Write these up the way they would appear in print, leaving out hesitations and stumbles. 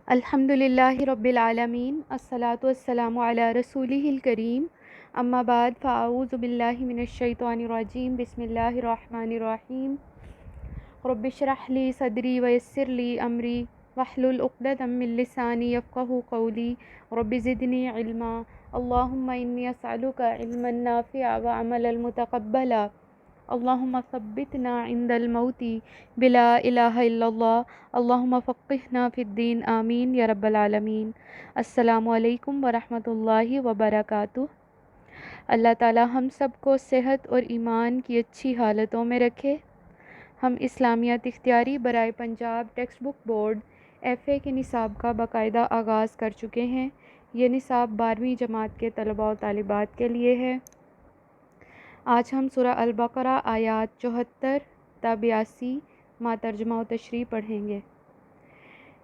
الحمدللہ رب العالمین الصلاۃ والسلام علی رسولہ الکریم اما بعد فاعوذ باللہ من الشیطان الرجیم بسم اللہ الرحمن الرحیم رب اشرح لی صدری ویسر لی امری واحلل عقدۃ من لسانی یفقہوا قولی رب زدنی علما اللہم انی اسألک علما نافعا وعملا متقبلا اللہم ثبتنا عند الموت بلا الہ الا اللہ اللہم فقہنا فی الدین آمین یا رب العالمین۔ السلام علیکم ورحمۃ اللہ وبرکاتہ۔ اللہ تعالی ہم سب کو صحت اور ایمان کی اچھی حالتوں میں رکھے۔ ہم اسلامیات اختیاری برائے Punjab text book board FA کے نصاب کا باقاعدہ آغاز کر چکے ہیں۔ یہ نصاب 12ویں جماعت کے طلباء و طالبات کے لیے ہے۔ آج ہم سورہ البقرہ آیات 74 تا 82 ما ترجمہ و تشریح پڑھیں گے۔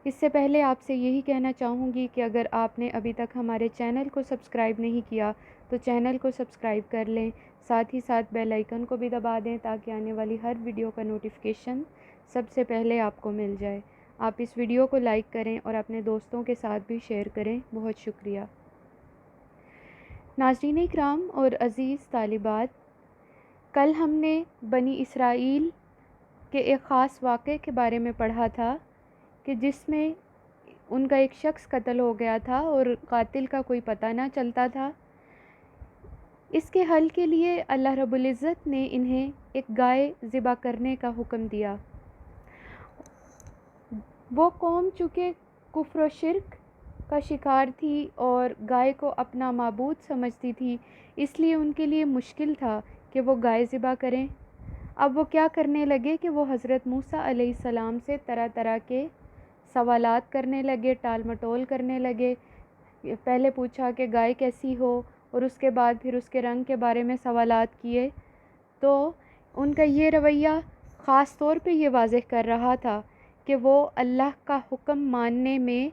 اس سے پہلے آپ سے یہی کہنا چاہوں گی کہ اگر آپ نے ابھی تک ہمارے چینل کو سبسکرائب نہیں کیا تو چینل کو سبسکرائب کر لیں، ساتھ ہی ساتھ بیل آئیکن کو بھی دبا دیں تاکہ آنے والی ہر ویڈیو کا نوٹیفیکیشن سب سے پہلے آپ کو مل جائے۔ آپ اس ویڈیو کو لائک کریں اور اپنے دوستوں کے ساتھ بھی شیئر کریں، بہت شکریہ۔ ناظرین اکرام اور عزیز طالبات، کل ہم نے بنی اسرائیل کے ایک خاص واقعے کے بارے میں پڑھا تھا کہ جس میں ان کا ایک شخص قتل ہو گیا تھا اور قاتل کا کوئی پتہ نہ چلتا تھا۔ اس کے حل کے لیے اللہ رب العزت نے انہیں ایک گائے ذبح کرنے کا حکم دیا۔ وہ قوم چونکہ کفر و شرک کا شکار تھی اور گائے کو اپنا معبود سمجھتی تھی، اس لیے ان کے لیے مشکل تھا کہ وہ گائے ذبح کریں۔ اب وہ کیا کرنے لگے کہ وہ حضرت موسیٰ علیہ السلام سے طرح طرح کے سوالات کرنے لگے، ٹال مٹول کرنے لگے۔ پہلے پوچھا کہ گائے کیسی ہو، اور اس کے بعد پھر اس کے رنگ کے بارے میں سوالات کیے۔ تو ان کا یہ رویہ خاص طور پہ یہ واضح کر رہا تھا کہ وہ اللہ کا حکم ماننے میں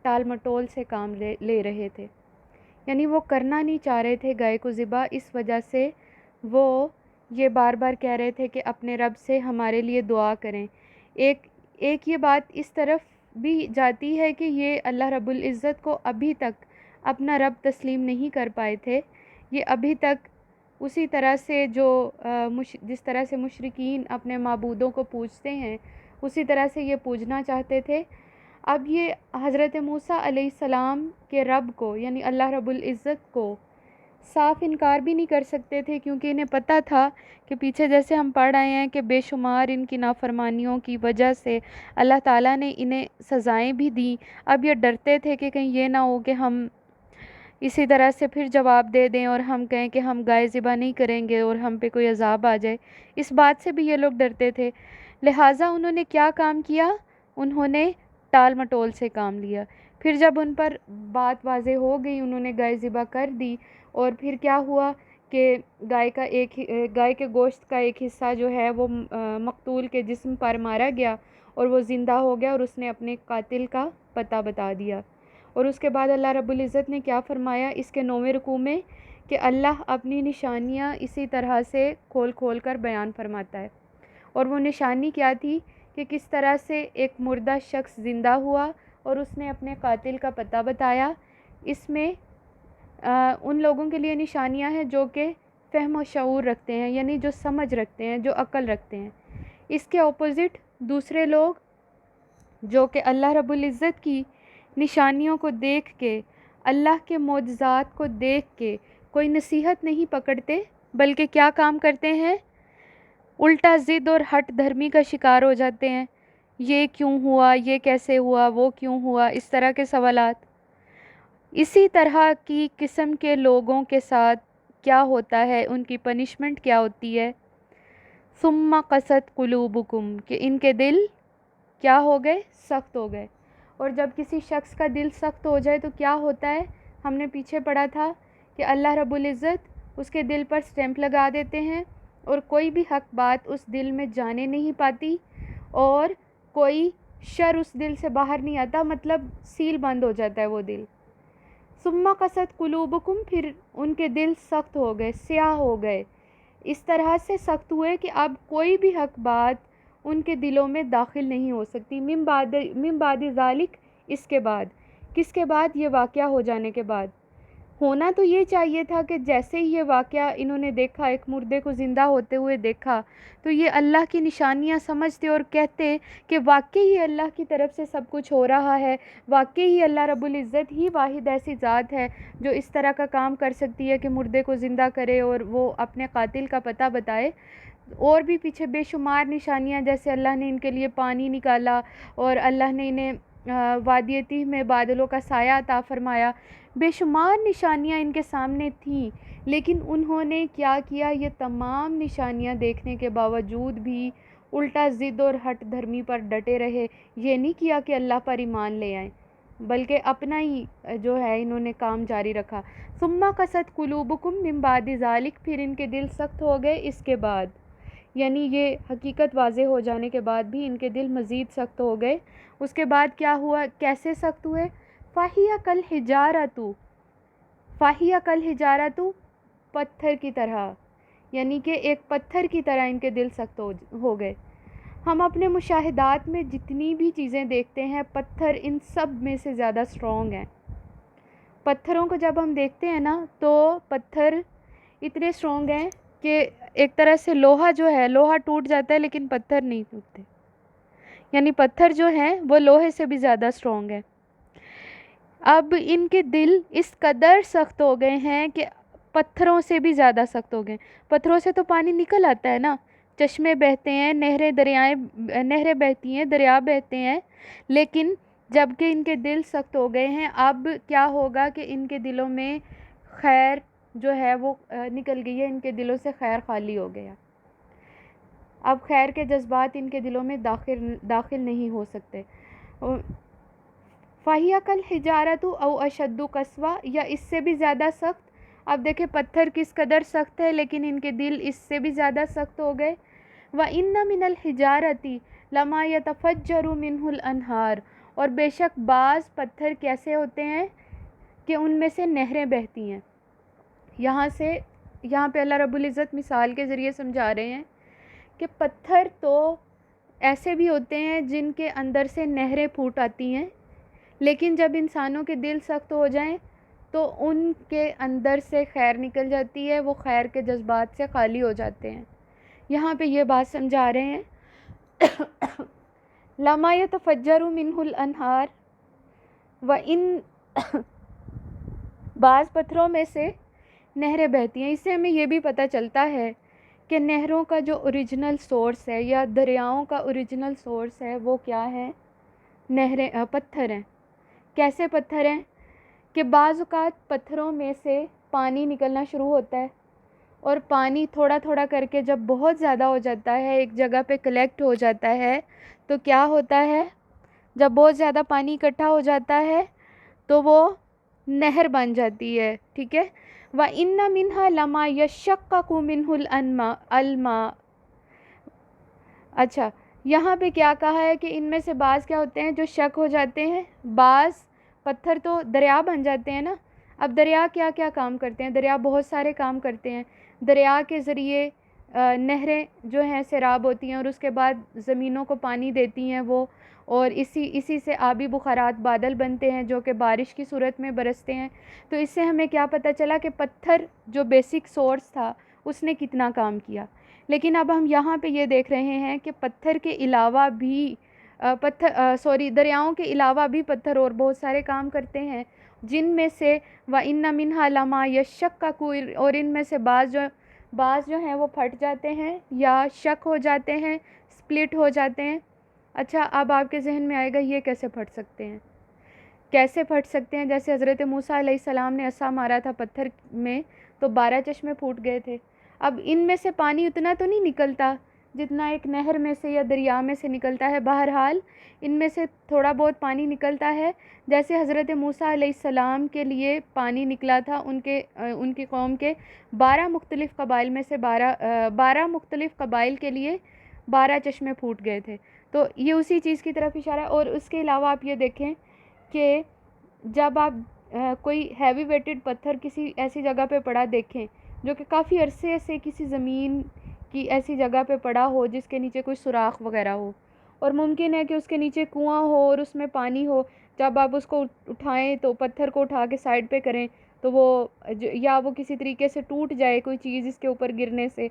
ٹال مٹول سے کام لے رہے تھے، یعنی وہ کرنا نہیں چاہ رہے تھے گائے کو ذبح۔ اس وجہ سے وہ یہ بار بار کہہ رہے تھے کہ اپنے رب سے ہمارے لیے دعا کریں۔ ایک یہ بات اس طرف بھی جاتی ہے کہ یہ اللہ رب العزت کو ابھی تک اپنا رب تسلیم نہیں کر پائے تھے۔ یہ ابھی تک اسی طرح سے جس طرح سے مشرکین اپنے معبودوں کو پوجتے ہیں، اسی طرح سے یہ پوجنا چاہتے تھے۔ اب یہ حضرت موسیٰ علیہ السلام کے رب کو یعنی اللہ رب العزت کو صاف انکار بھی نہیں کر سکتے تھے، کیونکہ انہیں پتہ تھا کہ پیچھے جیسے ہم پڑھ آئے ہیں کہ بے شمار ان کی نافرمانیوں کی وجہ سے اللہ تعالیٰ نے انہیں سزائیں بھی دیں۔ اب یہ ڈرتے تھے کہ کہیں یہ نہ ہو کہ ہم اسی طرح سے پھر جواب دے دیں اور ہم کہیں کہ ہم گائے ذبح نہیں کریں گے اور ہم پہ کوئی عذاب آ جائے۔ اس بات سے بھی یہ لوگ ڈرتے تھے، لہٰذا انہوں نے کیا کام کیا؟ انہوں نے ٹال مٹول سے کام لیا۔ پھر جب ان پر بات واضح ہو گئی، انہوں نے گائے ذبح کر دی، اور پھر کیا ہوا کہ گائے کے گوشت کا ایک حصہ جو ہے وہ مقتول کے جسم پر مارا گیا اور وہ زندہ ہو گیا، اور اس نے اپنے قاتل کا پتہ بتا دیا۔ اور اس کے بعد اللہ رب العزت نے کیا فرمایا اس کے 9ویں رکوع میں کہ اللہ اپنی نشانیاں اسی طرح سے کھول کھول کر بیان فرماتا ہے۔ اور وہ نشانی کیا تھی کہ کس طرح سے ایک مردہ شخص زندہ ہوا اور اس نے اپنے قاتل کا پتہ بتایا۔ اس میں ان لوگوں کے لیے نشانیاں ہیں جو کہ فہم و شعور رکھتے ہیں، یعنی جو سمجھ رکھتے ہیں، جو عقل رکھتے ہیں۔ اس کے اپوزٹ دوسرے لوگ جو کہ اللہ رب العزت کی نشانیوں کو دیکھ کے، اللہ کے معجزات کو دیکھ کے کوئی نصیحت نہیں پکڑتے، بلکہ کیا کام کرتے ہیں؟ الٹا ضد اور ہٹ دھرمی کا شکار ہو جاتے ہیں۔ یہ کیوں ہوا، یہ کیسے ہوا، وہ کیوں ہوا، اس طرح کے سوالات۔ اسی طرح کی قسم کے لوگوں کے ساتھ کیا ہوتا ہے، ان کی پنشمنٹ کیا ہوتی ہے؟ ثم قست قلوبکم، کہ ان کے دل کیا ہو گئے؟ سخت ہو گئے۔ اور جب کسی شخص کا دل سخت ہو جائے تو کیا ہوتا ہے؟ ہم نے پیچھے پڑھا تھا کہ اللہ رب العزت اس کے دل پر سٹیمپ لگا دیتے ہیں اور کوئی بھی حق بات اس دل میں جانے نہیں پاتی اور کوئی شر اس دل سے باہر نہیں آتا، مطلب سیل بند ہو جاتا ہے وہ دل۔ ثم قست قلوبکم، پھر ان کے دل سخت ہو گئے، سیاہ ہو گئے، اس طرح سے سخت ہوئے کہ اب کوئی بھی حق بات ان کے دلوں میں داخل نہیں ہو سکتی۔ من بعد ذالک اس کے بعد، کس کے بعد؟ یہ واقعہ ہو جانے کے بعد۔ ہونا تو یہ چاہیے تھا کہ جیسے ہی یہ واقعہ انہوں نے دیکھا، ایک مردے کو زندہ ہوتے ہوئے دیکھا، تو یہ اللہ کی نشانیاں سمجھتے اور کہتے کہ واقعی ہی اللہ کی طرف سے سب کچھ ہو رہا ہے، واقعی ہی اللہ رب العزت ہی واحد ایسی ذات ہے جو اس طرح کا کام کر سکتی ہے کہ مردے کو زندہ کرے اور وہ اپنے قاتل کا پتہ بتائے۔ اور بھی پیچھے بے شمار نشانیاں، جیسے اللہ نے ان کے لیے پانی نکالا اور اللہ نے انہیں وادی تیہ میں بادلوں کا سایہ عطا فرمایا، بے شمار نشانیاں ان کے سامنے تھیں، لیکن انہوں نے کیا کیا؟ یہ تمام نشانیاں دیکھنے کے باوجود بھی الٹا ضد اور ہٹ دھرمی پر ڈٹے رہے۔ یہ نہیں کیا کہ اللہ پر ایمان لے آئیں، بلکہ اپنا ہی جو ہے انہوں نے کام جاری رکھا۔ ثم قست قلوبکم من بعد ذلک، پھر ان کے دل سخت ہو گئے اس کے بعد، یعنی یہ حقیقت واضح ہو جانے کے بعد بھی ان کے دل مزید سخت ہو گئے۔ اس کے بعد کیا ہوا؟ کیسے سخت ہوئے؟ فَهِيَ كَالْحِجَارَةُ، فَهِيَ كَالْحِجَارَةُ، پتھر کی طرح، یعنی کہ ایک پتھر کی طرح ان کے دل سخت ہو گئے۔ ہم اپنے مشاہدات میں جتنی بھی چیزیں دیکھتے ہیں، پتھر ان سب میں سے زیادہ اسٹرانگ ہیں۔ پتھروں کو جب ہم دیکھتے ہیں نا، تو پتھر اتنے اسٹرانگ ہیں کہ ایک طرح سے لوہا جو ہے، لوہا ٹوٹ جاتا ہے لیکن پتھر نہیں ٹوٹتے، یعنی پتھر جو ہیں وہ لوہے سے بھی زیادہ اسٹرانگ ہے۔ اب ان کے دل اس قدر سخت ہو گئے ہیں کہ پتھروں سے بھی زیادہ سخت ہو گئے۔ پتھروں سے تو پانی نکل آتا ہے نا، چشمے بہتے ہیں، نہریں بہتی ہیں، دریا بہتے ہیں، لیکن جب کہ ان کے دل سخت ہو گئے ہیں، اب کیا ہوگا کہ ان کے دلوں میں خیر جو ہے وہ نکل گئی ہے، ان کے دلوں سے خیر خالی ہو گیا۔ اب خیر کے جذبات ان کے دلوں میں داخل نہیں ہو سکتے۔ فَهِيَ كَالْحِجَارَةُ أَوْ أَشَدُّ قَسْوَةً، یا اس سے بھی زیادہ سخت۔ اب دیکھیں پتھر کس قدر سخت ہے، لیکن ان کے دل اس سے بھی زیادہ سخت ہو گئے۔ وَإِنَّ مِنَ الْحِجَارَةِ لَمَا يَتَفَجَّرُ مِنْهُ الْأَنْهَارُ، اور بے شک بعض پتھر کیسے ہوتے ہیں کہ ان میں سے نہریں بہتی ہیں۔ یہاں پہ اللہ رب العزت مثال کے ذریعے سمجھا رہے ہیں کہ پتھر تو ایسے بھی ہوتے ہیں جن کے اندر سے نہریں پھوٹ آتی ہیں، لیکن جب انسانوں کے دل سخت ہو جائیں تو ان کے اندر سے خیر نکل جاتی ہے، وہ خیر کے جذبات سے خالی ہو جاتے ہیں۔ یہاں پہ یہ بات سمجھا رہے ہیں لَمَا يَتَفَجَّرُ مِنْهُ الْأَنْهَارُ، وَإِنَّ، بعض پتھروں میں سے نہریں بہتی ہیں۔ اس سے ہمیں یہ بھی پتہ چلتا ہے کہ نہروں کا جو اوریجنل سورس ہے یا دریاؤں کا اوریجنل سورس ہے وہ کیا ہے؟ پتھر ہیں۔ کیسے پتھر ہیں؟ کہ بعض اوقات پتھروں میں سے پانی نکلنا شروع ہوتا ہے، اور پانی تھوڑا تھوڑا کر کے جب بہت زیادہ ہو جاتا ہے، ایک جگہ پہ کلیکٹ ہو جاتا ہے، تو کیا ہوتا ہے؟ جب بہت زیادہ پانی اکٹھا ہو جاتا ہے تو وہ نہر بن جاتی ہے، ٹھیک ہے۔ وَإِنَّ مِنْهَا لَمَا يَشَّقَّقُ مِنْهُ الْمَاءُ، اچھا یہاں پہ کیا کہا ہے کہ ان میں سے بعض کیا ہوتے ہیں جو شک ہو جاتے ہیں، بعض پتھر تو دریا بن جاتے ہیں نا۔ اب دریا کیا کیا کام کرتے ہیں؟ دریا بہت سارے کام کرتے ہیں۔ دریا کے ذریعے نہریں جو ہیں سیراب ہوتی ہیں، اور اس کے بعد زمینوں کو پانی دیتی ہیں وہ، اور اسی سے آبی بخارات بادل بنتے ہیں جو کہ بارش کی صورت میں برستے ہیں۔ تو اس سے ہمیں کیا پتہ چلا کہ پتھر جو بیسک سورس تھا اس نے کتنا کام کیا۔ لیکن اب ہم یہاں پہ یہ دیکھ رہے ہیں کہ پتھر کے علاوہ بھی دریاؤں کے علاوہ بھی پتھر اور بہت سارے کام کرتے ہیں، جن میں سے وَإِنَّ مِنْهَا لَمَا يَشَّقَّقُ، اور ان میں سے بعض جو ہیں وہ پھٹ جاتے ہیں یا شک ہو جاتے ہیں، سپلٹ ہو جاتے ہیں۔ اچھا اب آپ کے ذہن میں آئے گا یہ کیسے پھٹ سکتے ہیں؟ کیسے پھٹ سکتے ہیں؟ جیسے حضرت موسیٰ علیہ السلام نے عصا مارا تھا پتھر میں تو 12 چشمے پھوٹ گئے تھے۔ اب ان میں سے پانی اتنا تو نہیں نکلتا جتنا ایک نہر میں سے یا دریا میں سے نکلتا ہے، بہرحال ان میں سے تھوڑا بہت پانی نکلتا ہے۔ جیسے حضرت موسیٰ علیہ السلام کے لیے پانی نکلا تھا، ان کی قوم کے 12 مختلف قبائل میں سے 12 مختلف قبائل کے لیے 12 چشمے پھوٹ گئے تھے۔ تو یہ اسی چیز کی طرف اشارہ ہے۔ اور اس کے علاوہ آپ یہ دیکھیں کہ جب آپ کوئی ہیوی ویٹڈ پتھر کسی ایسی جگہ پہ پڑا دیکھیں جو کہ کافی عرصے سے کسی زمین کی ایسی جگہ پہ پڑا ہو جس کے نیچے کوئی سوراخ وغیرہ ہو، اور ممکن ہے کہ اس کے نیچے کنواں ہو اور اس میں پانی ہو، جب آپ اس کو اٹھائیں تو پتھر کو اٹھا کے سائڈ پہ کریں تو وہ یا وہ کسی طریقے سے ٹوٹ جائے، کوئی چیز اس کے اوپر گرنے سے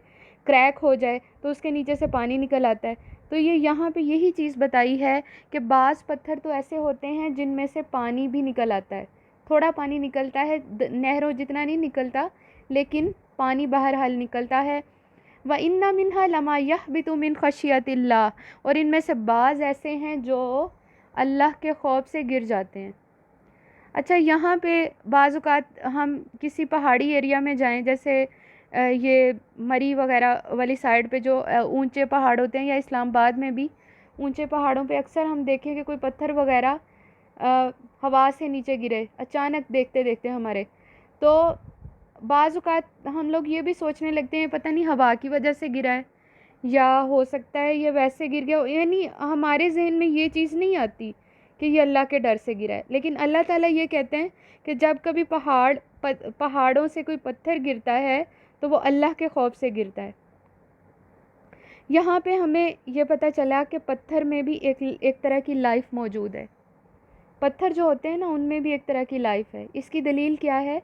کریک ہو جائے تو اس کے نیچے سے پانی نکل آتا ہے. تو یہ یہاں پہ یہی چیز بتائی ہے کہ بعض پتھر تو ایسے ہوتے ہیں جن میں سے پانی بھی نکل آتا ہے، تھوڑا پانی نکلتا ہے، نہروں جتنا نہیں نکلتا لیکن پانی بہرحال نکلتا ہے. وَإِنَّ مِنْهَا لَمَا يَهْبِطُ مِنْ خَشْيَةِ اللَّهِ، اور ان میں سے بعض ایسے ہیں جو اللہ کے خوف سے گر جاتے ہیں. اچھا یہاں پہ بعض اوقات ہم کسی پہاڑی ایریا میں جائیں، جیسے یہ مری وغیرہ والی سائڈ پہ جو اونچے پہاڑ ہوتے ہیں، یا اسلام آباد میں بھی اونچے پہاڑوں پہ اکثر ہم دیکھیں کہ کوئی پتھر وغیرہ ہوا سے نیچے گرے اچانک دیکھتے دیکھتے ہمارے، تو بعض اوقات ہم لوگ یہ بھی سوچنے لگتے ہیں پتہ نہیں ہوا کی وجہ سے گرا ہے یا ہو سکتا ہے یہ ویسے گر گیا، یعنی ہمارے ذہن میں یہ چیز نہیں آتی کہ یہ اللہ کے ڈر سے گرا ہے. لیکن اللہ تعالیٰ یہ کہتے ہیں کہ جب کبھی پہاڑوں سے کوئی پتھر گرتا ہے تو وہ اللہ کے خوف سے گرتا ہے. یہاں پہ ہمیں یہ پتہ چلا کہ پتھر میں بھی ایک طرح کی لائف موجود ہے. پتھر جو ہوتے ہیں نا ان میں بھی ایک طرح کی لائف ہے. اس کی دلیل کیا ہے؟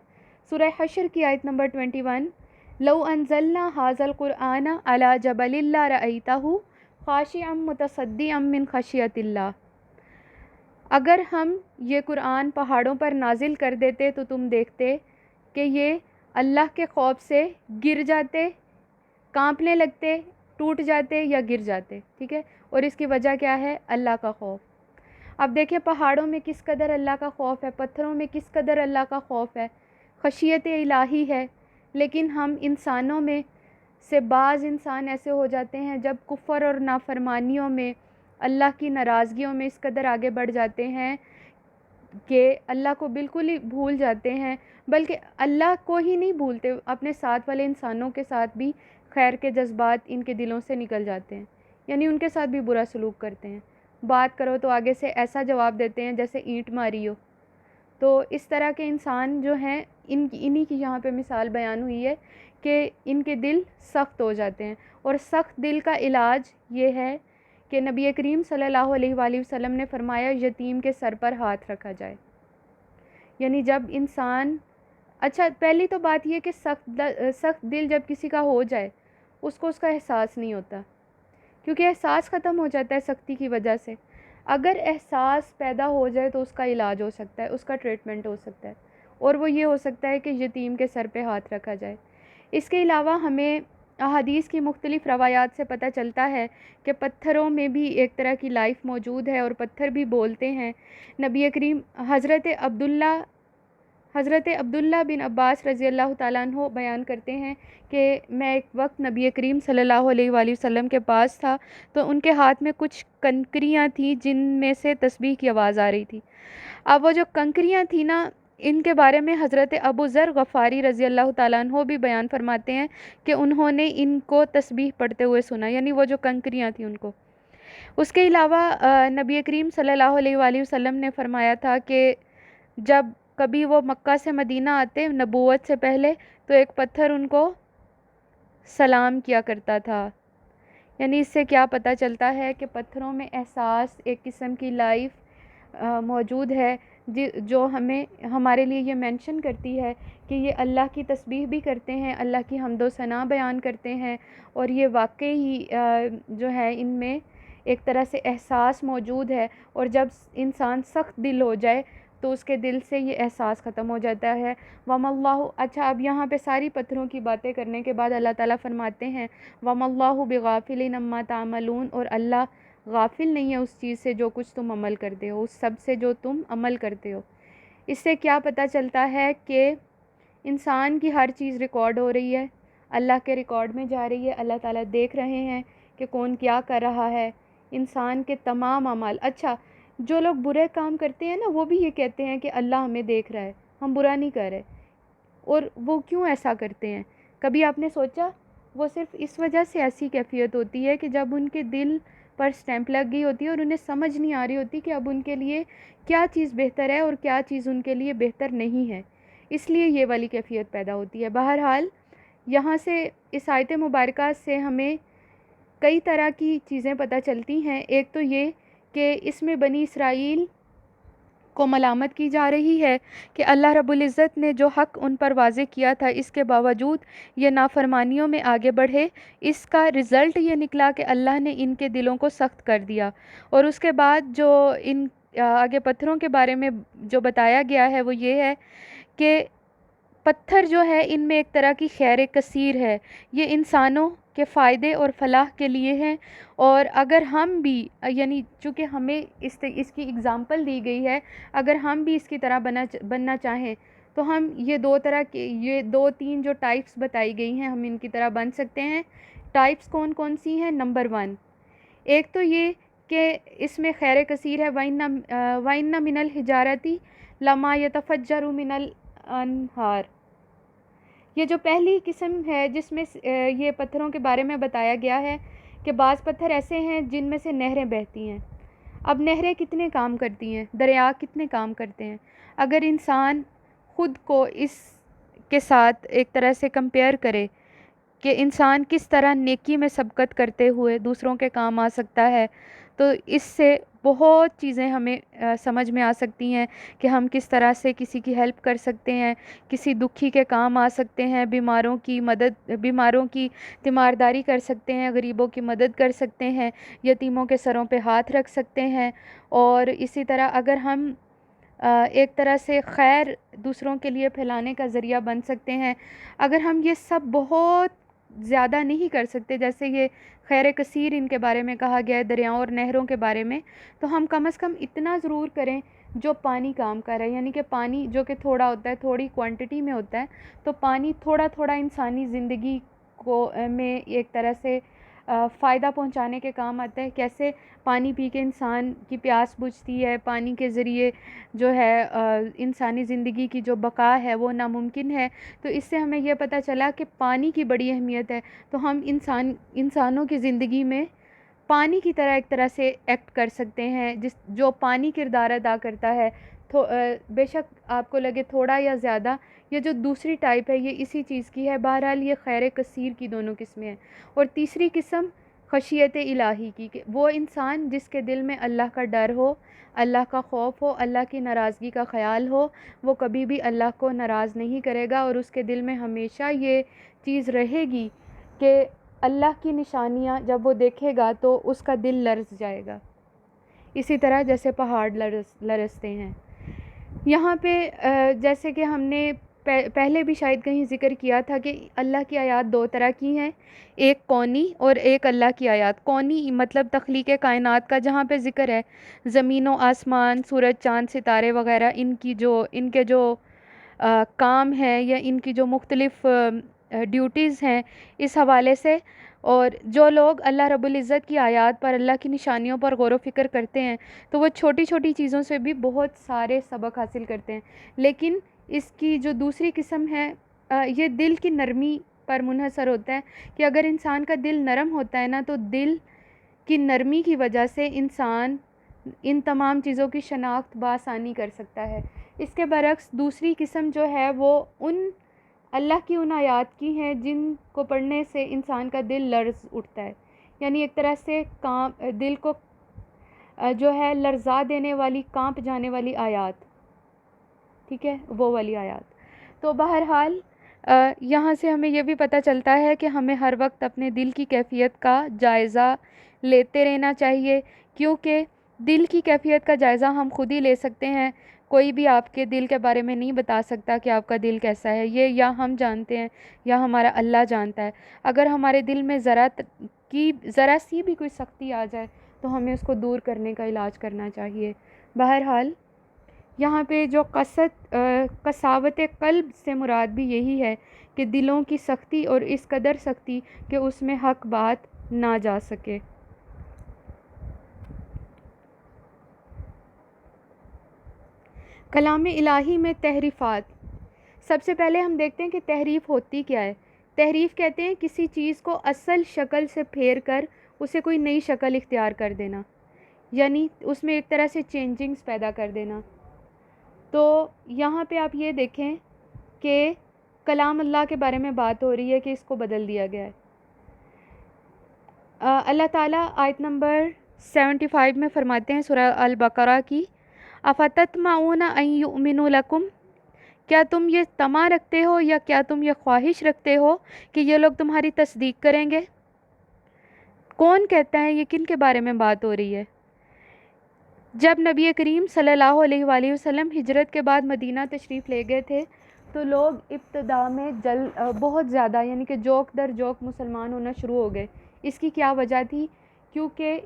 سورہ حشر کی آیت نمبر 21، لو انزلنا هذا القرآن على جبل لرأيته خاشعا متصدعا من خشیۃ اللہ، اگر ہم یہ قرآن پہاڑوں پر نازل کر دیتے تو تم دیکھتے کہ یہ اللہ کے خوف سے گر جاتے، کانپنے لگتے، ٹوٹ جاتے یا گر جاتے. ٹھیک ہے، اور اس کی وجہ کیا ہے؟ اللہ کا خوف. اب دیکھیں پہاڑوں میں کس قدر اللہ کا خوف ہے، پتھروں میں کس قدر اللہ کا خوف ہے، خشیت الہی ہے. لیکن ہم انسانوں میں سے بعض انسان ایسے ہو جاتے ہیں جب کفر اور نافرمانیوں میں، اللہ کی ناراضگیوں میں اس قدر آگے بڑھ جاتے ہیں کہ اللہ کو بالکل ہی بھول جاتے ہیں، بلکہ اللہ کو ہی نہیں بھولتے، اپنے ساتھ والے انسانوں کے ساتھ بھی خیر کے جذبات ان کے دلوں سے نکل جاتے ہیں، یعنی ان کے ساتھ بھی برا سلوک کرتے ہیں. بات کرو تو آگے سے ایسا جواب دیتے ہیں جیسے اینٹ ماری ہو. تو اس طرح کے انسان جو ہیں انہی کی یہاں پہ مثال بیان ہوئی ہے کہ ان کے دل سخت ہو جاتے ہیں. اور سخت دل کا علاج یہ ہے کہ نبی کریم صلی اللہ علیہ وآلہ وسلم نے فرمایا یتیم کے سر پر ہاتھ رکھا جائے. یعنی جب انسان، اچھا پہلی تو بات یہ کہ سخت دل جب کسی کا ہو جائے اس کو اس کا احساس نہیں ہوتا، کیونکہ احساس ختم ہو جاتا ہے سختی کی وجہ سے. اگر احساس پیدا ہو جائے تو اس کا علاج ہو سکتا ہے، اس کا ٹریٹمنٹ ہو سکتا ہے، اور وہ یہ ہو سکتا ہے کہ یتیم کے سر پہ ہاتھ رکھا جائے. اس کے علاوہ ہمیں احادیث کی مختلف روایات سے پتہ چلتا ہے کہ پتھروں میں بھی ایک طرح کی لائف موجود ہے اور پتھر بھی بولتے ہیں. نبی کریم حضرت عبداللہ بن عباس رضی اللہ تعالیٰ عنہ بیان کرتے ہیں کہ میں ایک وقت نبی کریم صلی اللہ علیہ وآلہ وسلم کے پاس تھا تو ان کے ہاتھ میں کچھ کنکریاں تھیں جن میں سے تسبیح کی آواز آ رہی تھی. اب وہ جو کنکریاں تھیں نا، ان کے بارے میں حضرت ابو ذر غفاری رضی اللہ تعالیٰ عنہ بھی بیان فرماتے ہیں کہ انہوں نے ان کو تسبیح پڑھتے ہوئے سنا، یعنی وہ جو کنکریاں تھیں ان کو. اس کے علاوہ نبی کریم صلی اللہ علیہ وآلہ وسلم نے فرمایا تھا کہ جب کبھی وہ مکہ سے مدینہ آتے نبوت سے پہلے تو ایک پتھر ان کو سلام کیا کرتا تھا. یعنی اس سے کیا پتہ چلتا ہے کہ پتھروں میں احساس، ایک قسم کی لائف موجود ہے جو ہمارے لیے یہ مینشن کرتی ہے کہ یہ اللہ کی تسبیح بھی کرتے ہیں، اللہ کی حمد و ثنا بیان کرتے ہیں، اور یہ واقعی ہی جو ہے ان میں ایک طرح سے احساس موجود ہے. اور جب انسان سخت دل ہو جائے تو اس کے دل سے یہ احساس ختم ہو جاتا ہے. وَمَا اللَّهُ، اچھا اب یہاں پہ ساری پتھروں کی باتیں کرنے کے بعد اللہ تعالیٰ فرماتے ہیں وَمَا اللَّهُ بِغَافِلٍ عَمَّا تَعْمَلُونَ، اور اللہ غافل نہیں ہے اس چیز سے جو کچھ تم عمل کرتے ہو، اس سب سے جو تم عمل کرتے ہو. اس سے کیا پتہ چلتا ہے کہ انسان کی ہر چیز ریکارڈ ہو رہی ہے، اللہ کے ریکارڈ میں جا رہی ہے، اللہ تعالیٰ دیکھ رہے ہیں کہ کون کیا کر رہا ہے، انسان کے تمام اعمال. اچھا جو لوگ برے کام کرتے ہیں نا وہ بھی یہ کہتے ہیں کہ اللہ ہمیں دیکھ رہا ہے، ہم برا نہیں کر رہے. اور وہ کیوں ایسا کرتے ہیں؟ کبھی آپ نے سوچا؟ وہ صرف اس وجہ سے ایسی کیفیت ہوتی ہے کہ جب ان کے دل پر سٹیمپ لگ گئی ہوتی ہے اور انہیں سمجھ نہیں آ رہی ہوتی کہ اب ان کے لیے کیا چیز بہتر ہے اور کیا چیز ان کے لیے بہتر نہیں ہے، اس لیے یہ والی کیفیت پیدا ہوتی ہے. بہرحال یہاں سے اس آیت مبارکہ سے ہمیں کئی طرح کی چیزیں پتہ چلتی ہیں. ایک تو یہ کہ اس میں بنی اسرائیل کو ملامت کی جا رہی ہے کہ اللہ رب العزت نے جو حق ان پر واضح کیا تھا اس کے باوجود یہ نافرمانیوں میں آگے بڑھے۔ اس کا رزلٹ یہ نکلا کہ اللہ نے ان کے دلوں کو سخت کر دیا۔ اور اس کے بعد جو ان آگے پتھروں کے بارے میں جو بتایا گیا ہے وہ یہ ہے کہ پتھر جو ہے ان میں ایک طرح کی خیر کثیر ہے، یہ انسانوں کے فائدے اور فلاح کے لیے ہیں۔ اور اگر ہم بھی یعنی چونکہ ہمیں اس کی اگزامپل دی گئی ہے، اگر ہم بھی اس کی طرح بننا چاہیں تو ہم یہ دو تین جو ٹائپس بتائی گئی ہیں ہم ان کی طرح بن سکتے ہیں۔ ٹائپس کون کون سی ہیں؟ نمبر 1، ایک تو یہ کہ اس میں خیر کثیر ہے، وَإِنَّ مِنَ الْحِجَارَةِ لَمَا يَتَفَجَّرُ مِنَ الْأَنْهَارِ۔ یہ جو پہلی قسم ہے جس میں یہ پتھروں کے بارے میں بتایا گیا ہے کہ بعض پتھر ایسے ہیں جن میں سے نہریں بہتی ہیں۔ اب نہریں کتنے کام کرتی ہیں؟ دریا کتنے کام کرتے ہیں؟ اگر انسان خود کو اس کے ساتھ ایک طرح سے کمپیئر کرے کہ انسان کس طرح نیکی میں سبقت کرتے ہوئے دوسروں کے کام آ سکتا ہے، تو اس سے بہت چیزیں ہمیں سمجھ میں آ سکتی ہیں کہ ہم کس طرح سے کسی کی ہیلپ کر سکتے ہیں، کسی دکھی کے کام آ سکتے ہیں، بیماروں کی تیمارداری کر سکتے ہیں، غریبوں کی مدد کر سکتے ہیں، یتیموں کے سروں پہ ہاتھ رکھ سکتے ہیں۔ اور اسی طرح اگر ہم ایک طرح سے خیر دوسروں کے لیے پھیلانے کا ذریعہ بن سکتے ہیں، اگر ہم یہ سب بہت زیادہ نہیں کر سکتے جیسے یہ خیر کثیر ان کے بارے میں کہا گیا ہے دریاؤں اور نہروں کے بارے میں، تو ہم کم از کم اتنا ضرور کریں جو پانی کام کر رہا ہے، یعنی کہ پانی جو کہ تھوڑا ہوتا ہے، تھوڑی کوانٹٹی میں ہوتا ہے، تو پانی تھوڑا تھوڑا انسانی زندگی کو میں ایک طرح سے فائدہ پہنچانے کے کام آتا ہے۔ کیسے پانی پی کے انسان کی پیاس بجھتی ہے، پانی کے ذریعے جو ہے انسانی زندگی کی جو بقا ہے وہ ناممکن ہے، تو اس سے ہمیں یہ پتہ چلا کہ پانی کی بڑی اہمیت ہے۔ تو ہم انسانوں کی زندگی میں پانی کی طرح ایک طرح سے ایکٹ کر سکتے ہیں، جو پانی کردار ادا کرتا ہے، بے شک آپ کو لگے تھوڑا یا زیادہ۔ یہ جو دوسری ٹائپ ہے یہ اسی چیز کی ہے۔ بہرحال یہ خیر کثیر کی دونوں قسمیں ہیں۔ اور تیسری قسم خشیت الہی کی، کہ وہ انسان جس کے دل میں اللہ کا ڈر ہو، اللہ کا خوف ہو، اللہ کی ناراضگی کا خیال ہو، وہ کبھی بھی اللہ کو ناراض نہیں کرے گا، اور اس کے دل میں ہمیشہ یہ چیز رہے گی کہ اللہ کی نشانیاں جب وہ دیکھے گا تو اس کا دل لرز جائے گا، اسی طرح جیسے پہاڑ لرزتے ہیں۔ یہاں پہ جیسے کہ ہم نے پہلے بھی شاید کہیں ذکر کیا تھا کہ اللہ کی آیات دو طرح کی ہیں، ایک کونی اور ایک اللہ کی آیات۔ کونی مطلب تخلیق کائنات کا، جہاں پہ ذکر ہے زمین و آسمان، سورج چاند ستارے وغیرہ، ان کے جو کام ہے یا ان کی جو مختلف ڈیوٹیز ہیں اس حوالے سے۔ اور جو لوگ اللہ رب العزت کی آیات پر، اللہ کی نشانیوں پر غور و فکر کرتے ہیں تو وہ چھوٹی چھوٹی چیزوں سے بھی بہت سارے سبق حاصل کرتے ہیں۔ لیکن اس کی جو دوسری قسم ہے یہ دل کی نرمی پر منحصر ہوتا ہے، کہ اگر انسان کا دل نرم ہوتا ہے نا تو دل کی نرمی کی وجہ سے انسان ان تمام چیزوں کی شناخت بآسانی کر سکتا ہے۔ اس کے برعکس دوسری قسم جو ہے وہ اللہ کی ان آیات کی ہیں جن کو پڑھنے سے انسان کا دل لرز اٹھتا ہے، یعنی ایک طرح سے دل کو جو ہے لرزا دینے والی، کانپ جانے والی آیات، ٹھیک ہے، وہ والی آیات۔ تو بہرحال یہاں سے ہمیں یہ بھی پتہ چلتا ہے کہ ہمیں ہر وقت اپنے دل کی کیفیت کا جائزہ لیتے رہنا چاہیے، کیونکہ دل کی کیفیت کا جائزہ ہم خود ہی لے سکتے ہیں۔ کوئی بھی آپ کے دل کے بارے میں نہیں بتا سکتا کہ آپ کا دل کیسا ہے، یہ یا ہم جانتے ہیں یا ہمارا اللہ جانتا ہے۔ اگر ہمارے دل میں ذرا سی بھی کوئی سختی آ جائے تو ہمیں اس کو دور کرنے کا علاج کرنا چاہیے۔ بہرحال یہاں پہ جو قساوت قلب سے مراد بھی یہی ہے کہ دلوں کی سختی، اور اس قدر سختی کہ اس میں حق بات نہ جا سکے۔ کلام الہی میں تحریفات۔ سب سے پہلے ہم دیکھتے ہیں کہ تحریف ہوتی کیا ہے۔ تحریف کہتے ہیں کسی چیز کو اصل شکل سے پھیر کر اسے کوئی نئی شکل اختیار کر دینا، یعنی اس میں ایک طرح سے چینجنگز پیدا کر دینا۔ تو یہاں پہ آپ یہ دیکھیں کہ کلام اللہ کے بارے میں بات ہو رہی ہے کہ اس کو بدل دیا گیا ہے۔ اللہ تعالیٰ آیت نمبر 75 میں فرماتے ہیں سورہ البقرہ کی افتطمعون ان یؤمنوا لکم، کیا تم یہ طمع رکھتے ہو یا کیا تم یہ خواہش رکھتے ہو کہ یہ لوگ تمہاری تصدیق کریں گے؟ کون کہتا ہے؟ یہ کن کے بارے میں بات ہو رہی ہے؟ جب نبی کریم صلی اللہ علیہ وآلہ وسلم ہجرت کے بعد مدینہ تشریف لے گئے تھے تو لوگ ابتدا میں بہت زیادہ یعنی کہ جوک در جوک مسلمان ہونا شروع ہو گئے۔ اس کی کیا وجہ تھی؟ کیونکہ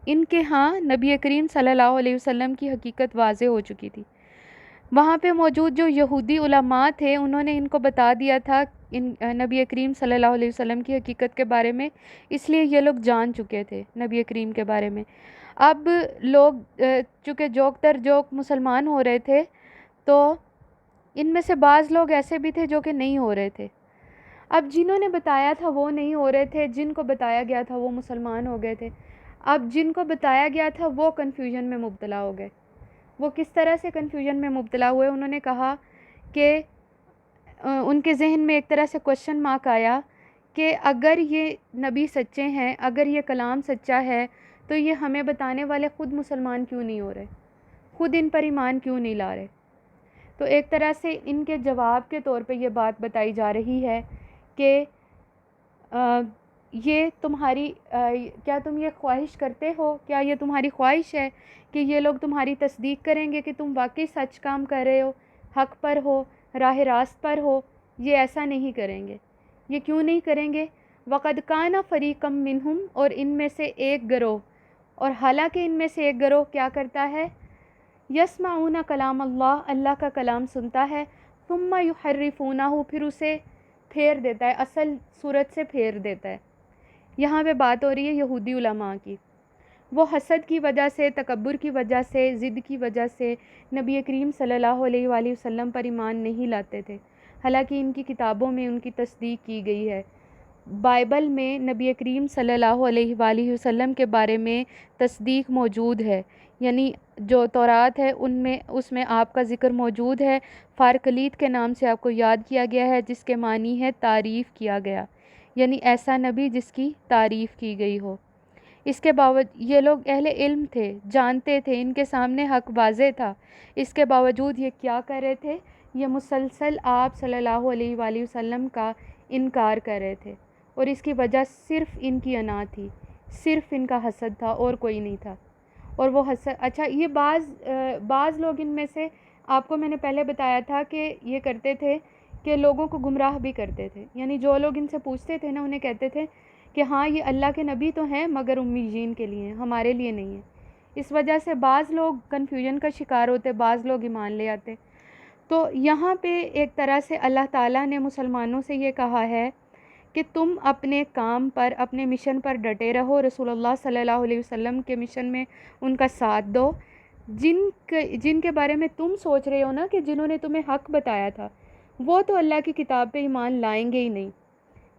ان کے ہاں نبی کریم صلی اللہ علیہ وسلم کی حقیقت واضح ہو چکی تھی۔ وہاں پہ موجود جو یہودی علماء تھے انہوں نے ان کو بتا دیا تھا نبی کریم صلی اللہ علیہ وسلم کی حقیقت کے بارے میں، اس لیے یہ لوگ جان چکے تھے نبی کریم کے بارے میں۔ اب لوگ چونکہ جوک در جوک مسلمان ہو رہے تھے تو ان میں سے بعض لوگ ایسے بھی تھے جو کہ نہیں ہو رہے تھے۔ اب جنہوں نے بتایا تھا وہ نہیں ہو رہے تھے، جن کو بتایا گیا تھا وہ مسلمان ہو گئے تھے۔ اب جن کو بتایا گیا تھا وہ کنفیوژن میں مبتلا ہو گئے۔ وہ کس طرح سے کنفیوژن میں مبتلا ہوئے؟ انہوں نے کہا کہ ان کے ذہن میں ایک طرح سے کوشچن مارک آیا کہ اگر یہ نبی سچے ہیں، اگر یہ کلام سچا ہے تو یہ ہمیں بتانے والے خود مسلمان کیوں نہیں ہو رہے، خود ان پر ایمان کیوں نہیں لا رہے؟ تو ایک طرح سے ان کے جواب کے طور پہ یہ بات بتائی جا رہی ہے کہ یہ تمہاری کیا تم یہ خواہش کرتے ہو، کیا یہ تمہاری خواہش ہے کہ یہ لوگ تمہاری تصدیق کریں گے کہ تم واقعی سچ کام کر رہے ہو، حق پر ہو، راہ راست پر ہو؟ یہ ایسا نہیں کریں گے۔ یہ کیوں نہیں کریں گے؟ وَقَدْ كَانَ فَرِيقٌ مِّنْهُمْ، اور ان میں سے ایک گروہ، اور حالانکہ ان میں سے ایک گروہ کیا کرتا ہے؟ يَسْمَعُونَ كَلَامَ اللَّهِ، اللہ کا کلام سنتا ہے، ثُمَّ يُحَرِّفُونَهُ، پھر اسے پھیر دیتا ہے، اصل صورت سے پھیر دیتا ہے۔ یہاں پہ بات ہو رہی ہے یہودی علماء کی۔ وہ حسد کی وجہ سے، تکبر کی وجہ سے، ضد کی وجہ سے نبی کریم صلی اللہ علیہ وآلہ وسلم پر ایمان نہیں لاتے تھے، حالانکہ ان کی کتابوں میں ان کی تصدیق کی گئی ہے۔ بائبل میں نبی کریم صلی اللہ علیہ وآلہ وسلم کے بارے میں تصدیق موجود ہے، یعنی جو تورات ہے اس میں آپ کا ذکر موجود ہے۔ فارکلیت کے نام سے آپ کو یاد کیا گیا ہے، جس کے معنی ہے تعریف کیا گیا، یعنی ایسا نبی جس کی تعریف کی گئی ہو۔ اس کے باوجود یہ لوگ اہل علم تھے، جانتے تھے، ان کے سامنے حق واضح تھا، اس کے باوجود یہ کیا کر رہے تھے؟ یہ مسلسل آپ صلی اللہ علیہ وآلہ وسلم کا انکار کر رہے تھے، اور اس کی وجہ صرف ان کی انا تھی، صرف ان کا حسد تھا اور کوئی نہیں تھا۔ اور وہ حسد، اچھا یہ بعض لوگ ان میں سے، آپ کو میں نے پہلے بتایا تھا کہ یہ کرتے تھے کہ لوگوں کو گمراہ بھی کرتے تھے، یعنی جو لوگ ان سے پوچھتے تھے نا انہیں کہتے تھے کہ ہاں یہ اللہ کے نبی تو ہیں مگر امیین کے لیے ہیں، ہمارے لیے نہیں ہیں۔ اس وجہ سے بعض لوگ کنفیوژن کا شکار ہوتے، بعض لوگ ایمان لے آتے۔ تو یہاں پہ ایک طرح سے اللہ تعالیٰ نے مسلمانوں سے یہ کہا ہے کہ تم اپنے کام پر، اپنے مشن پر ڈٹے رہو، رسول اللہ صلی اللہ علیہ وسلم کے مشن میں ان کا ساتھ دو۔ جن کے بارے میں تم سوچ رہے ہو نا کہ جنہوں نے تمہیں حق بتایا تھا، وہ تو اللہ کی کتاب پہ ایمان لائیں گے ہی نہیں،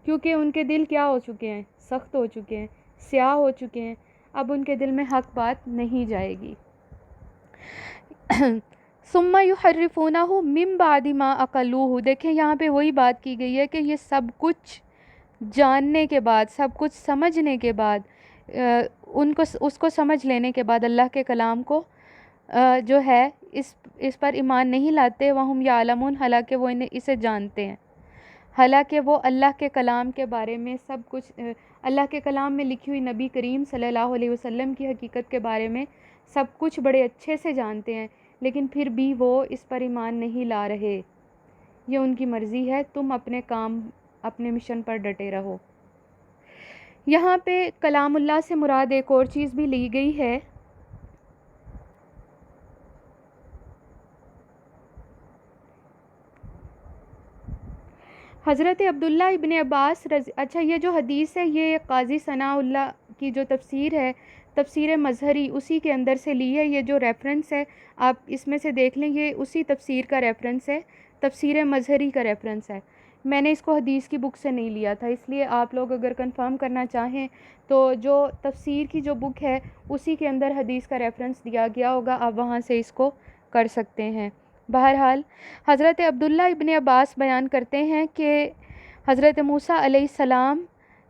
کیونکہ ان کے دل کیا ہو چکے ہیں؟ سخت ہو چکے ہیں، سیاہ ہو چکے ہیں، اب ان کے دل میں حق بات نہیں جائے گی۔ ثم يحرفونه من بعد ما عقلوه، دیکھیں یہاں پہ وہی بات کی گئی ہے کہ یہ سب کچھ جاننے کے بعد، سب کچھ سمجھنے کے بعد، اس کو سمجھ لینے کے بعد اللہ کے کلام کو جو ہے اس پر ایمان نہیں لاتے۔ وہم یعلمون، حالانکہ وہ اسے جانتے ہیں، حالانکہ وہ اللہ کے کلام کے بارے میں سب کچھ، اللہ کے کلام میں لکھی ہوئی نبی کریم صلی اللہ علیہ وسلم کی حقیقت کے بارے میں سب کچھ بڑے اچھے سے جانتے ہیں، لیکن پھر بھی وہ اس پر ایمان نہیں لا رہے۔ یہ ان کی مرضی ہے، تم اپنے کام، اپنے مشن پر ڈٹے رہو۔ یہاں پہ کلام اللہ سے مراد ایک اور چیز بھی لی گئی ہے۔ حضرت عبداللہ ابن عباس اچھا یہ جو حدیث ہے یہ قاضی ثناء اللہ کی جو تفسیر ہے، تفسیر مظہری، اسی کے اندر سے لی ہے۔ یہ جو ریفرنس ہے آپ اس میں سے دیکھ لیں، یہ اسی تفسیر کا ریفرنس ہے، تفسیر مظہری کا ریفرنس ہے۔ میں نے اس کو حدیث کی بک سے نہیں لیا تھا، اس لیے آپ لوگ اگر کنفرم کرنا چاہیں تو جو تفسیر کی جو بک ہے اسی کے اندر حدیث کا ریفرنس دیا گیا ہوگا، آپ وہاں سے اس کو کر سکتے ہیں۔ بہرحال حضرت عبداللہ ابن عباس بیان کرتے ہیں کہ حضرت موسیٰ علیہ السلام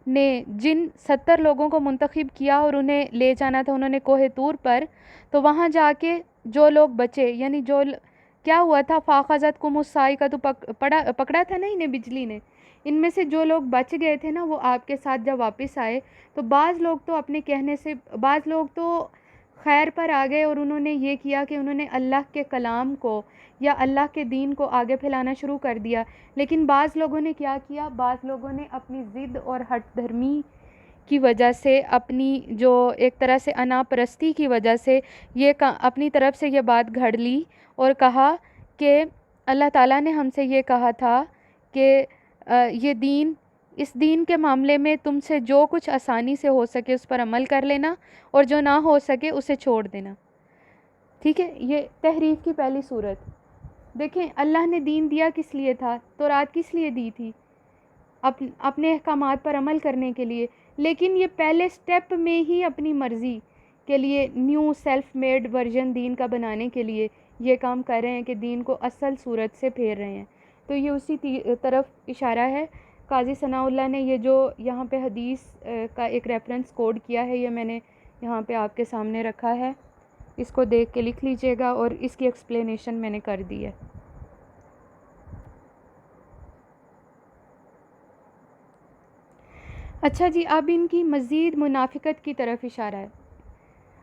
نے جن 70 لوگوں کو منتخب کیا اور انہیں لے جانا تھا انہوں نے کوہ طور پر، تو وہاں جا کے جو لوگ بچے، یعنی کیا ہوا تھا، فاخذتکم الصاعقۃ، تو پکڑا تھا نا انہیں بجلی نے، ان میں سے جو لوگ بچ گئے تھے نا وہ آپ کے ساتھ جب واپس آئے تو بعض لوگ تو اپنے کہنے سے، بعض لوگ تو خیر پر آ گئے اور انہوں نے یہ کیا کہ انہوں نے اللہ کے کلام کو یا اللہ کے دین کو آگے پھیلانا شروع کر دیا، لیکن بعض لوگوں نے کیا کیا، بعض لوگوں نے اپنی ضد اور ہٹ دھرمی کی وجہ سے، اپنی جو ایک طرح سے انا پرستی کی وجہ سے یہ اپنی طرف سے یہ بات گھڑ لی اور کہا کہ اللہ تعالیٰ نے ہم سے یہ کہا تھا کہ یہ دین، اس دین کے معاملے میں تم سے جو کچھ آسانی سے ہو سکے اس پر عمل کر لینا اور جو نہ ہو سکے اسے چھوڑ دینا. ٹھیک ہے، یہ تحریف کی پہلی صورت. دیکھیں اللہ نے دین دیا کس لیے تھا، تورات کس لیے دی تھی، اپنے احکامات پر عمل کرنے کے لیے، لیکن یہ پہلے سٹیپ میں ہی اپنی مرضی کے لیے نیو سیلف میڈ ورژن دین کا بنانے کے لیے یہ کام کر رہے ہیں کہ دین کو اصل صورت سے پھیر رہے ہیں. تو یہ اسی طرف اشارہ ہے. قاضی ثناء اللہ نے یہ جو یہاں پہ حدیث کا ایک ریفرنس کوڈ کیا ہے، یہ میں نے یہاں پہ آپ کے سامنے رکھا ہے، اس کو دیکھ کے لکھ لیجئے گا اور اس کی ایکسپلینیشن میں نے کر دی ہے. اچھا جی، اب ان کی مزید منافقت کی طرف اشارہ ہے.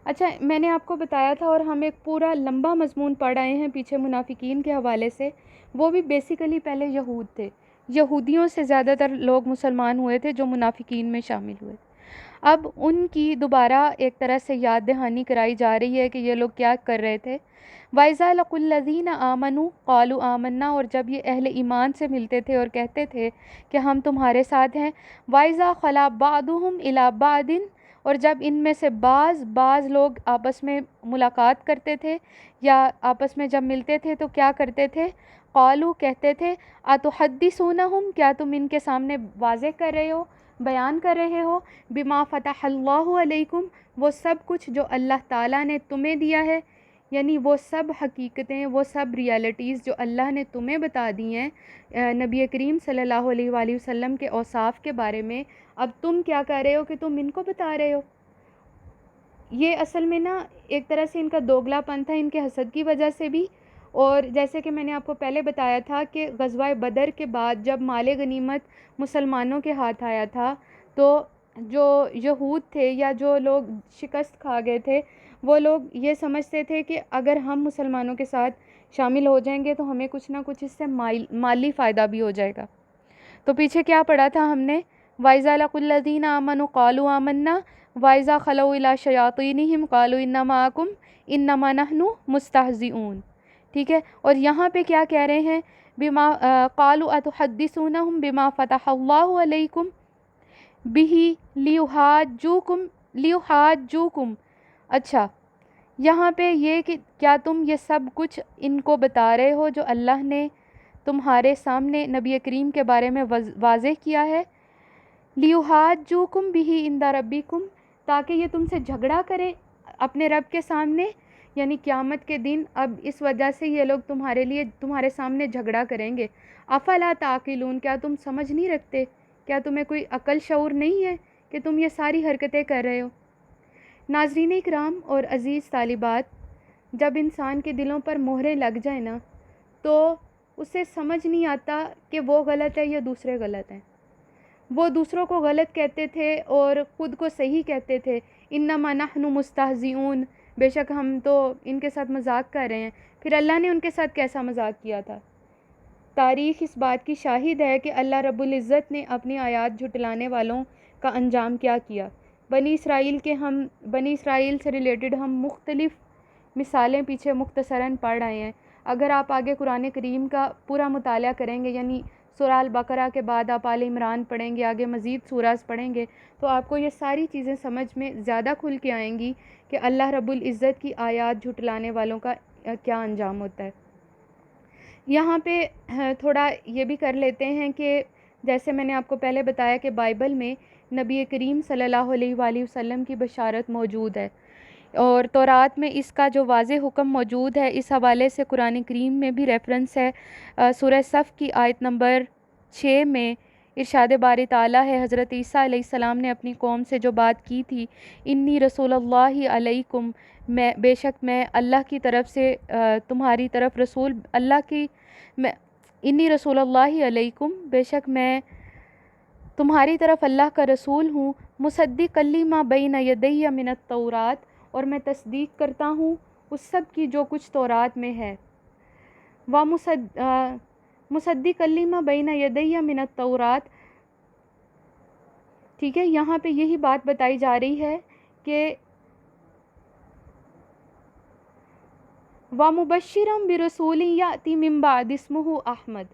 اچھا، میں نے آپ کو بتایا تھا اور ہم ایک پورا لمبا مضمون پڑھ آئے ہیں پیچھے منافقین کے حوالے سے، وہ بھی بیسیکلی پہلے یہود تھے. یہودیوں سے زیادہ تر لوگ مسلمان ہوئے تھے جو منافقین میں شامل ہوئے. اب ان کی دوبارہ ایک طرح سے یاد دہانی کرائی جا رہی ہے کہ یہ لوگ کیا کر رہے تھے. وَإِذَا لَقُوا الَّذِينَ آمَنُوا قَالُوا آمَنَّا، اور جب یہ اہل ایمان سے ملتے تھے اور کہتے تھے کہ ہم تمہارے ساتھ ہیں. وَإِذَا خَلَا بَعْضُهُمْ إِلَىٰ بَعْضٍ، اور جب ان میں سے بعض لوگ آپس میں ملاقات کرتے تھے یا آپس میں جب ملتے تھے تو کیا کرتے تھے، قالو کہتے تھے، اتحدثونہم، کیا تم ان کے سامنے واضح کر رہے ہو، بیان کر رہے ہو، بما فتح اللہ علیکم، وہ سب کچھ جو اللہ تعالیٰ نے تمہیں دیا ہے، یعنی وہ سب حقیقتیں، وہ سب ریالٹیز جو اللہ نے تمہیں بتا دی ہیں نبی کریم صلی اللہ علیہ وآلہ وسلم کے اوصاف کے بارے میں، اب تم کیا کر رہے ہو کہ تم ان کو بتا رہے ہو. یہ اصل میں نا ایک طرح سے ان کا دوگلا پن تھا، ان کے حسد کی وجہ سے بھی، اور جیسے کہ میں نے آپ کو پہلے بتایا تھا کہ غزوہ بدر کے بعد جب مال غنیمت مسلمانوں کے ہاتھ آیا تھا تو جو یہود تھے یا جو لوگ شکست کھا گئے تھے وہ لوگ یہ سمجھتے تھے کہ اگر ہم مسلمانوں کے ساتھ شامل ہو جائیں گے تو ہمیں کچھ نہ کچھ اس سے مالی فائدہ بھی ہو جائے گا. تو پیچھے کیا پڑھا تھا ہم نے، وَإِذَا لَقُوا الَّذِينَ آمَنُوا قَالُوا آمَنَّا وَإِذَا خَلَوْا إِلَىٰ شَيَاطِينِهِمْ قَالُوا إِنَّا مَعَكُمْ إِنَّمَا نَحْنُ مُسْتَهْزِئُونَ. ٹھیک ہے، اور یہاں پہ کیا کہہ رہے ہیں، بما قالوا اتحدثونہم بما فتح اللہ علیکم بہ لیحاجوکم. اچھا، یہاں پہ یہ کہ کیا تم یہ سب کچھ ان کو بتا رہے ہو جو اللہ نے تمہارے سامنے نبی کریم کے بارے میں واضح کیا ہے، لیحاجوکم بہ عند ربکم، تاکہ یہ تم سے جھگڑا کرے اپنے رب کے سامنے، یعنی قیامت کے دن اب اس وجہ سے یہ لوگ تمہارے سامنے جھگڑا کریں گے. افلا تعقلون، کیا تم سمجھ نہیں رکھتے، کیا تمہیں کوئی عقل شعور نہیں ہے کہ تم یہ ساری حرکتیں کر رہے ہو. ناظرین اکرام اور عزیز طالبات، جب انسان کے دلوں پر مہریں لگ جائیں نا تو اسے سمجھ نہیں آتا کہ وہ غلط ہے یا دوسرے غلط ہیں. وہ دوسروں کو غلط کہتے تھے اور خود کو صحیح کہتے تھے، انما نحن مستہزئون، بے شک ہم تو ان کے ساتھ مذاق کر رہے ہیں. پھر اللہ نے ان کے ساتھ کیسا مذاق کیا تھا. تاریخ اس بات کی شاہد ہے کہ اللہ رب العزت نے اپنی آیات جھٹلانے والوں کا انجام کیا کیا. بنی اسرائیل سے ریلیٹڈ ہم مختلف مثالیں پیچھے مختصراً پڑھ رہے ہیں. اگر آپ آگے قرآن کریم کا پورا مطالعہ کریں گے، یعنی سورہ البقرہ کے بعد آپ آل عمران پڑھیں گے، آگے مزید سوراز پڑھیں گے، تو آپ کو یہ ساری چیزیں سمجھ میں زیادہ کھل کے آئیں گی کہ اللہ رب العزت کی آیات جھٹلانے والوں کا کیا انجام ہوتا ہے. یہاں پہ تھوڑا یہ بھی کر لیتے ہیں کہ جیسے میں نے آپ کو پہلے بتایا کہ بائبل میں نبی کریم صلی اللہ علیہ وآلہ وسلم کی بشارت موجود ہے، اور تورات میں اس کا جو واضح حکم موجود ہے. اس حوالے سے قرآن کریم میں بھی ریفرنس ہے. سورہ صف کی آیت نمبر 6 میں ارشاد باری تعالیٰ ہے، حضرت عیسیٰ علیہ السلام نے اپنی قوم سے جو بات کی تھی، انی رسول اللہ علیکم، بے شک میں اللہ کی طرف سے تمہاری طرف رسول اللہ کی میں انی رسول اللہ علیکم، بے شک میں تمہاری طرف اللہ کا رسول ہوں، مصدق لما بین یدی من التورات، اور میں تصدیق کرتا ہوں اس سب کی جو کچھ تورات میں ہے، مصدق لما بین یدی من التورات. ٹھیک ہے، یہاں پہ یہی بات بتائی جا رہی ہے کہ وَمُبَشِّرًا بِرَسُولٍ يَأْتِي مِن بَعْدِ اسْمُهُ احمد،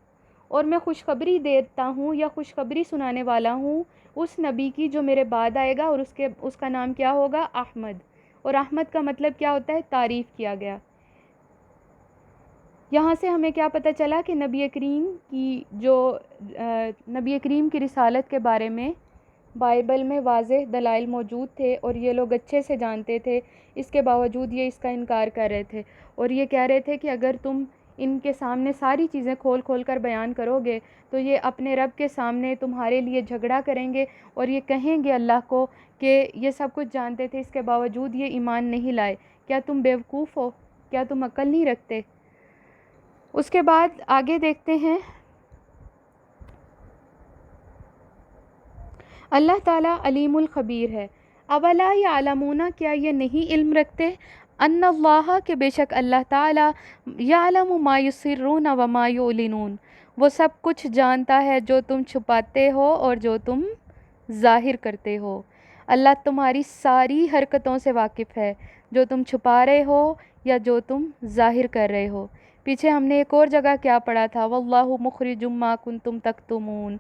اور میں خوشخبری دیتا ہوں یا خوشخبری سنانے والا ہوں اس نبی کی جو میرے بعد آئے گا، اور اس کا نام کیا ہوگا؟ احمد. اور احمد کا مطلب کیا ہوتا ہے؟ تعریف کیا گیا. یہاں سے ہمیں کیا پتہ چلا کہ نبی کریم کی رسالت کے بارے میں بائبل میں واضح دلائل موجود تھے، اور یہ لوگ اچھے سے جانتے تھے، اس کے باوجود یہ اس کا انکار کر رہے تھے، اور یہ کہہ رہے تھے کہ اگر تم ان کے سامنے ساری چیزیں کھول کھول کر بیان کرو گے تو یہ اپنے رب کے سامنے تمہارے لیے جھگڑا کریں گے، اور یہ کہیں گے اللہ کو کہ یہ سب کچھ جانتے تھے، اس کے باوجود یہ ایمان نہیں لائے. کیا تم بیوقوف ہو؟ کیا تم عقل نہیں رکھتے؟ اس کے بعد آگے دیکھتے ہیں، اللہ تعالیٰ علیم الخبیر ہے. اولا یعلمون، کیا یہ نہیں علم رکھتے؟ ان اللہ، کہ بے شک اللہ تعالیٰ یعلم ما یسرون وما یعلنون، وہ سب کچھ جانتا ہے جو تم چھپاتے ہو اور جو تم ظاہر کرتے ہو. اللہ تمہاری ساری حرکتوں سے واقف ہے، جو تم چھپا رہے ہو یا جو تم ظاہر کر رہے ہو. پیچھے ہم نے ایک اور جگہ کیا پڑھا تھا، واللہ مخرج ما کنتم تکتمون،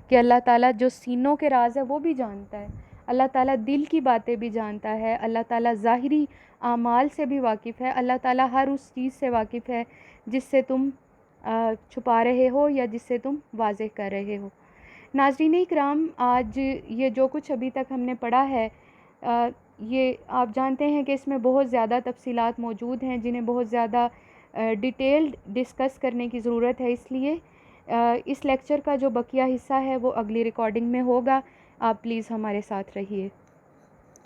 کہ اللہ تعالیٰ جو سینوں کے راز ہے وہ بھی جانتا ہے. اللہ تعالیٰ دل کی باتیں بھی جانتا ہے. اللہ تعالیٰ ظاہری اعمال سے بھی واقف ہے. اللہ تعالیٰ ہر اس چیز سے واقف ہے جس سے تم چھپا رہے ہو یا جس سے تم واضح کر رہے ہو. ناظرین اکرام، آج یہ جو کچھ ابھی تک ہم نے پڑھا ہے، یہ آپ جانتے ہیں کہ اس میں بہت زیادہ تفصیلات موجود ہیں جنہیں بہت زیادہ ڈیٹیلڈ ڈسکس کرنے کی ضرورت ہے. اس لیے اس لیکچر کا جو بقیہ حصہ ہے وہ اگلی ریکارڈنگ میں ہوگا. آپ پلیز ہمارے ساتھ رہیے.